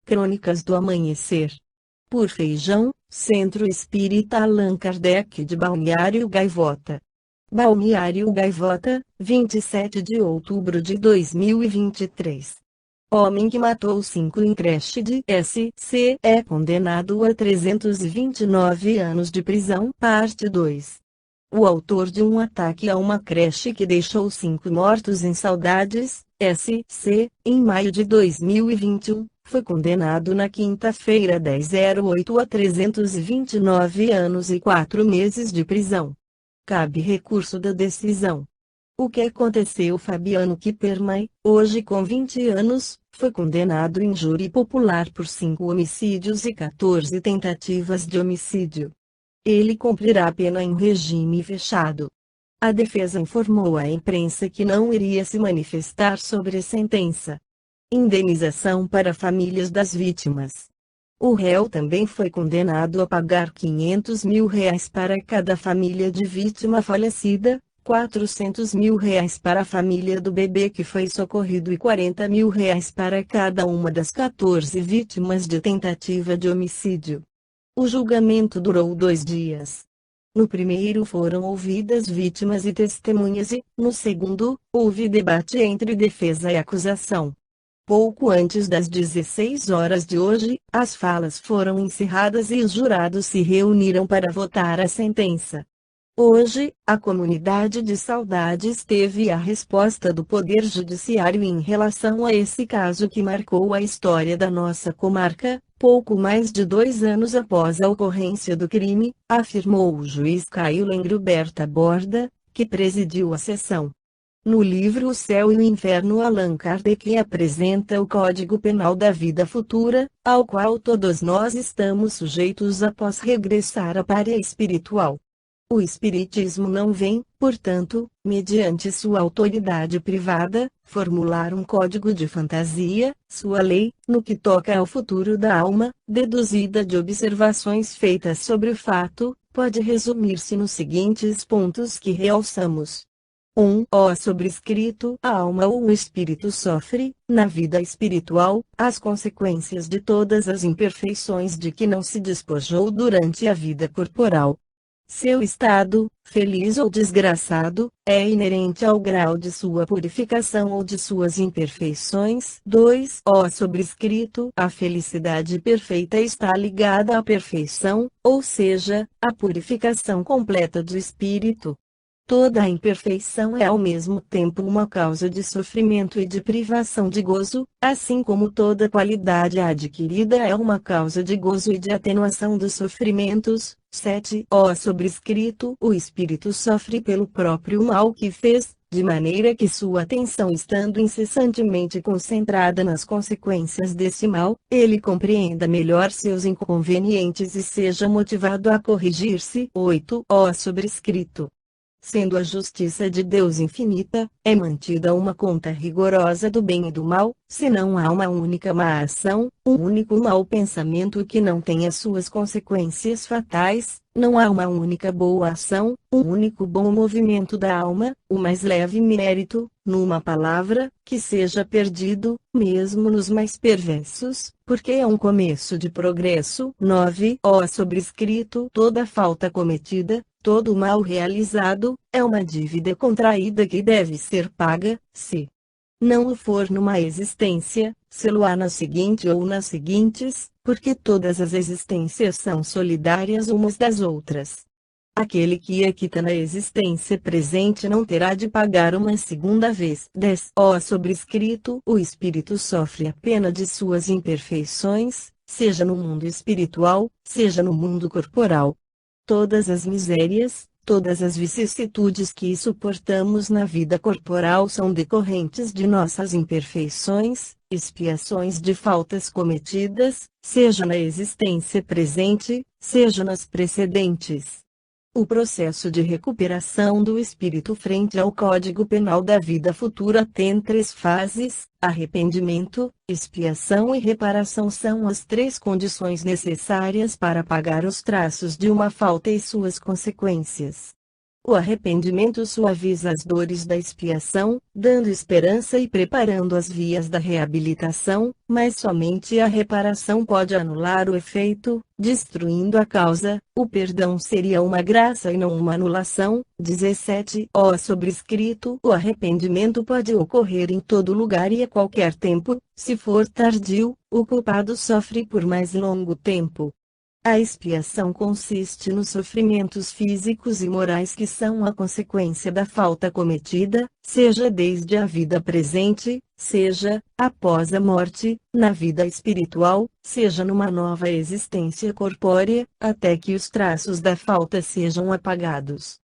Crônicas do Amanhecer. Por Feijão, Centro Espírita Allan Kardec de Balneário Gaivota. Balneário Gaivota, 27 de outubro de 2023. Homem que matou 5 em creche de SC é condenado a 329 anos de prisão. Parte 2. O autor de um ataque a uma creche que deixou 5 mortos em Saudades, SC, em maio de 2021, foi condenado na quinta-feira 10/08 a 329 anos e 4 meses de prisão. Cabe recurso da decisão. O que aconteceu? Fabiano Kipperman, hoje com 20 anos, foi condenado em júri popular por 5 homicídios e 14 tentativas de homicídio. Ele cumprirá a pena em regime fechado. A defesa informou à imprensa que não iria se manifestar sobre a sentença. Indenização para famílias das vítimas. O réu também foi condenado a pagar R$500 mil para cada família de vítima falecida, R$400 mil para a família do bebê que foi socorrido e R$40 mil para cada uma das 14 vítimas de tentativa de homicídio. O julgamento durou 2 dias. No primeiro foram ouvidas vítimas e testemunhas e, no segundo, houve debate entre defesa e acusação. Pouco antes das 16 horas de hoje, as falas foram encerradas e os jurados se reuniram para votar a sentença. Hoje, a comunidade de Saudades teve a resposta do Poder Judiciário em relação a esse caso que marcou a história da nossa comarca, pouco mais de 2 anos após a ocorrência do crime, afirmou o juiz Caio Lengroberta Borda, que presidiu a sessão. No livro O Céu e o Inferno, Allan Kardec apresenta o Código Penal da Vida Futura, ao qual todos nós estamos sujeitos após regressar à pátria espiritual. O Espiritismo não vem, portanto, mediante sua autoridade privada, formular um código de fantasia, sua lei, no que toca ao futuro da alma, deduzida de observações feitas sobre o fato, pode resumir-se nos seguintes pontos que realçamos. 1. O sobrescrito: a alma ou o espírito sofre, na vida espiritual, as consequências de todas as imperfeições de que não se despojou durante a vida corporal. Seu estado, feliz ou desgraçado, é inerente ao grau de sua purificação ou de suas imperfeições. 2. O sobrescrito: a felicidade perfeita está ligada à perfeição, ou seja, à purificação completa do espírito. Toda a imperfeição é ao mesmo tempo uma causa de sofrimento e de privação de gozo, assim como toda qualidade adquirida é uma causa de gozo e de atenuação dos sofrimentos. 7. O sobrescrito: o espírito sofre pelo próprio mal que fez, de maneira que sua atenção estando incessantemente concentrada nas consequências desse mal, ele compreenda melhor seus inconvenientes e seja motivado a corrigir-se. 8. O sobrescrito: sendo a justiça de Deus infinita, é mantida uma conta rigorosa do bem e do mal, se não há uma única má ação, um único mau pensamento que não tenha suas consequências fatais, não há uma única boa ação, um único bom movimento da alma, o mais leve mérito, numa palavra, que seja perdido, mesmo nos mais perversos, porque é um começo de progresso. 9. O sobrescrito: toda falta cometida, todo o mal realizado, é uma dívida contraída que deve ser paga, se não o for numa existência, se-lo-á na seguinte ou nas seguintes, porque todas as existências são solidárias umas das outras. Aquele que quita na existência presente não terá de pagar uma segunda vez. 10. O sobrescrito: o espírito sofre a pena de suas imperfeições, seja no mundo espiritual, seja no mundo corporal. Todas as misérias, todas as vicissitudes que suportamos na vida corporal são decorrentes de nossas imperfeições, expiações de faltas cometidas, seja na existência presente, seja nas precedentes. O processo de recuperação do espírito frente ao Código Penal da Vida Futura tem 3 fases: arrependimento, expiação e reparação são as 3 condições necessárias para apagar os traços de uma falta e suas consequências. O arrependimento suaviza as dores da expiação, dando esperança e preparando as vias da reabilitação, mas somente a reparação pode anular o efeito, destruindo a causa. O perdão seria uma graça e não uma anulação. 17. Ó sobrescrito: o arrependimento pode ocorrer em todo lugar e a qualquer tempo. Se for tardio, o culpado sofre por mais longo tempo. A expiação consiste nos sofrimentos físicos e morais que são a consequência da falta cometida, seja desde a vida presente, seja, após a morte, na vida espiritual, seja numa nova existência corpórea, até que os traços da falta sejam apagados.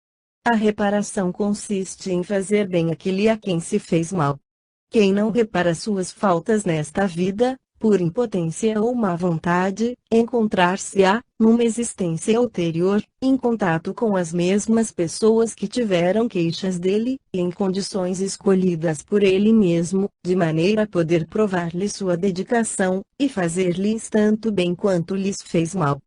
A reparação consiste em fazer bem àquele a quem se fez mal. Quem não repara suas faltas nesta vida, por impotência ou má vontade, encontrar-se-á, numa existência ulterior, em contato com as mesmas pessoas que tiveram queixas dele, e em condições escolhidas por ele mesmo, de maneira a poder provar-lhes sua dedicação, e fazer-lhes tanto bem quanto lhes fez mal.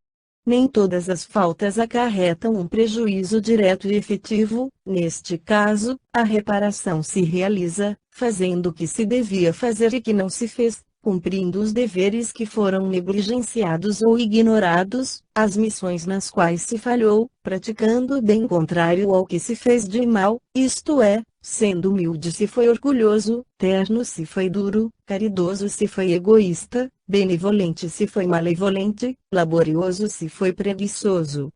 Nem todas as faltas acarretam um prejuízo direto e efetivo. Neste caso, a reparação se realiza, fazendo o que se devia fazer e que não se fez, cumprindo os deveres que foram negligenciados ou ignorados, as missões nas quais se falhou, praticando o bem contrário ao que se fez de mal, isto é, sendo humilde se foi orgulhoso, terno se foi duro, caridoso se foi egoísta, benevolente se foi malevolente, laborioso se foi preguiçoso,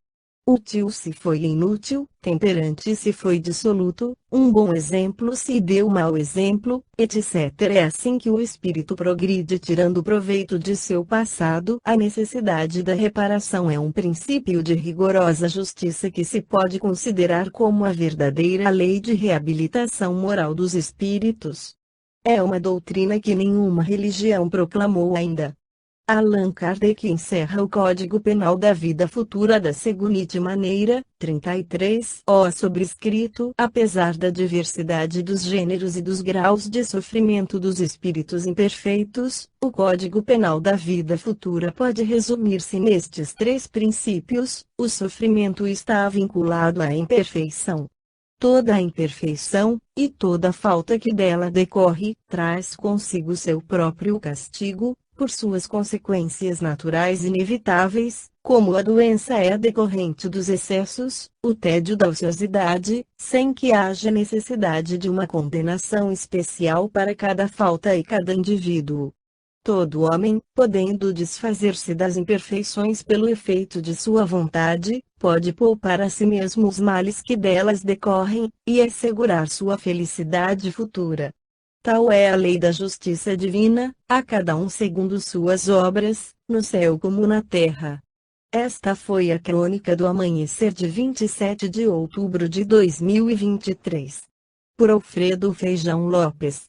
útil se foi inútil, temperante se foi dissoluto, um bom exemplo se deu mau exemplo, etc. É assim que o espírito progride tirando proveito de seu passado. A necessidade da reparação é um princípio de rigorosa justiça que se pode considerar como a verdadeira lei de reabilitação moral dos espíritos. É uma doutrina que nenhuma religião proclamou ainda. Allan Kardec encerra o Código Penal da Vida Futura da seguinte maneira: 33. Ó sobrescrito: apesar da diversidade dos gêneros e dos graus de sofrimento dos espíritos imperfeitos, o Código Penal da Vida Futura pode resumir-se nestes três princípios: o sofrimento está vinculado à imperfeição. Toda a imperfeição, e toda falta que dela decorre, traz consigo seu próprio castigo, por suas consequências naturais inevitáveis, como a doença é decorrente dos excessos, o tédio da ociosidade, sem que haja necessidade de uma condenação especial para cada falta e cada indivíduo. Todo homem, podendo desfazer-se das imperfeições pelo efeito de sua vontade, pode poupar a si mesmo os males que delas decorrem, e assegurar sua felicidade futura. Tal é a lei da justiça divina, a cada um segundo suas obras, no céu como na terra. Esta foi a crônica do amanhecer de 27 de outubro de 2023. Por Alfredo Feijão Lopes.